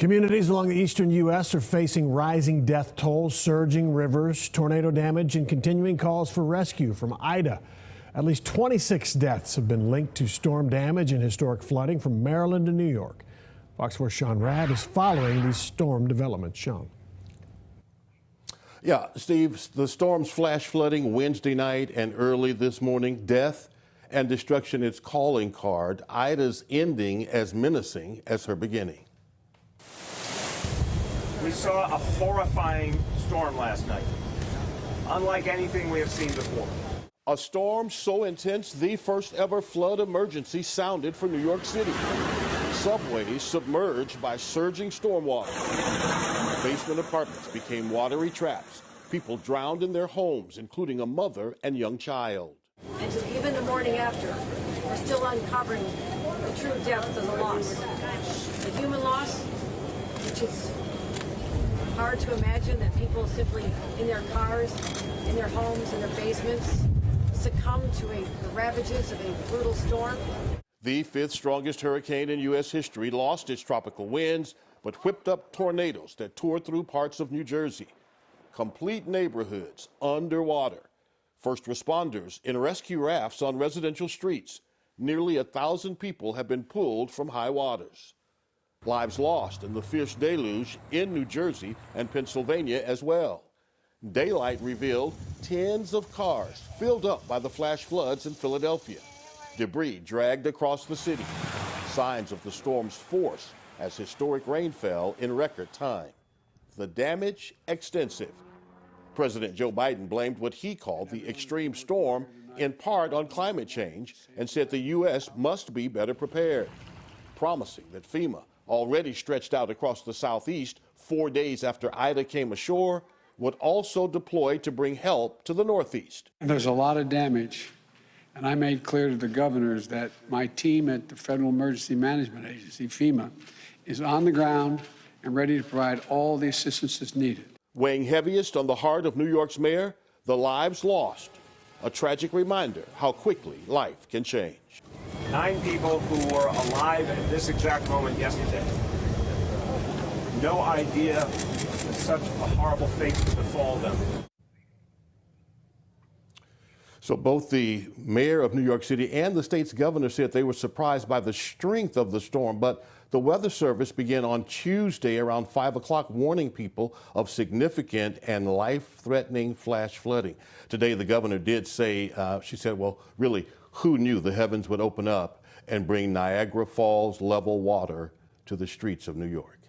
Communities along the eastern U.S. are facing rising death tolls, surging rivers, tornado damage, and continuing calls for rescue from Ida. At least 26 deaths have been linked to storm damage and historic flooding from Maryland to New York. Fox 4's Sean Rabb is following these storm developments. Sean. Yeah, Steve, the storm's flash flooding Wednesday night and early this morning, death and destruction its calling card, Ida's ending as menacing as her beginning. We saw a horrifying storm last night, unlike anything we have seen before. A storm so intense, the first ever flood emergency sounded for New York City. Subways submerged by surging storm water. Basement apartments became watery traps. People drowned in their homes, including a mother and young child. And even the morning after, we're still uncovering the true depth of the loss. The human loss, which is hard to imagine, that people simply in their cars, in their homes, in their basements, succumb to the ravages of a brutal storm. The fifth strongest hurricane in U.S. history lost its tropical winds, but whipped up tornadoes that tore through parts of New Jersey. Complete neighborhoods underwater. First responders in rescue rafts on residential streets. Nearly 1,000 people have been pulled from high waters. Lives lost in the fierce deluge in New Jersey and Pennsylvania as well. Daylight revealed tens of cars filled up by the flash floods in Philadelphia. Debris dragged across the city. Signs of the storm's force as historic rain fell in record time. The damage extensive. President Joe Biden blamed what he called the extreme storm in part on climate change and said the U.S. must be better prepared, promising that FEMA, already stretched out across the southeast 4 days after Ida came ashore, would also deploy to bring help to the northeast. There's a lot of damage, and I made clear to the governors that my team at the Federal Emergency Management Agency, FEMA, is on the ground and ready to provide all the assistance that's needed. Weighing heaviest on the heart of New York's mayor, the lives lost. A tragic reminder how quickly life can change. 9 people who were alive at this exact moment yesterday. No idea that such a horrible fate could befall them. So both the mayor of New York City and the state's governor said they were surprised by the strength of the storm, but the Weather Service began on Tuesday around 5 o'clock warning people of significant and life-threatening flash flooding. Today, the governor did say, she said, well, really, who knew the heavens would open up and bring Niagara Falls level water to the streets of New York?